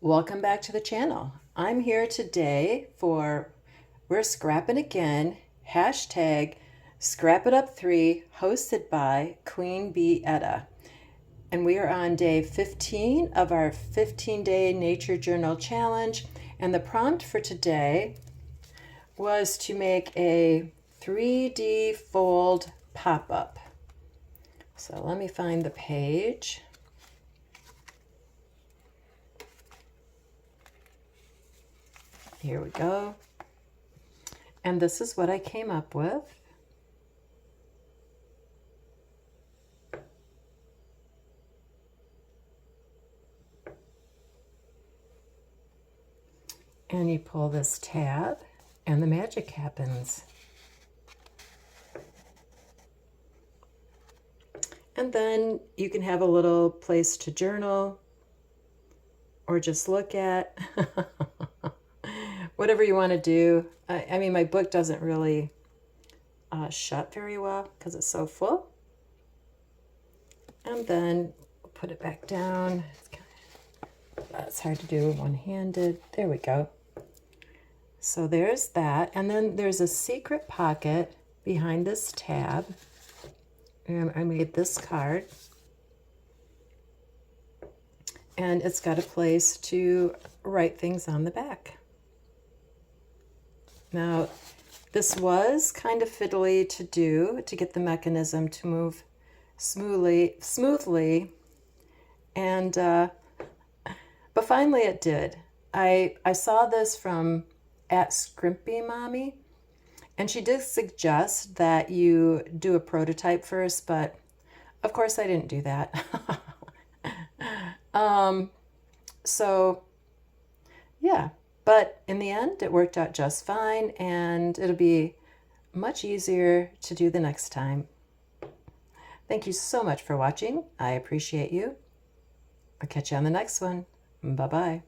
Welcome back to the channel. I'm here today for We're Scrapping Again, hashtag Scrap It Up 3, hosted by Queen Bee Etta. And we are on day 15 of our 15-day nature journal challenge. And the prompt for today was to make a 3D fold pop-up. So let me find the page. Here we go. And this is what I came up with. And you pull this tab and the magic happens. And then you can have a little place to journal or just look at. Whatever you want to do. I mean, my book doesn't really shut very well because it's so full. And then put it back down. It's hard to do one-handed. There we go. So there's that. And then there's a secret pocket behind this tab. And I made this card. And it's got a place to write things on the back. Now, this was kind of fiddly to do to get the mechanism to move smoothly, and but finally it did. I saw this from @Scrimpy and she did suggest that you do a prototype first, but of course I didn't do that. So yeah. But in the end, it worked out just fine, and it'll be much easier to do the next time. Thank you so much for watching. I appreciate you. I'll catch you on the next one. Bye-bye.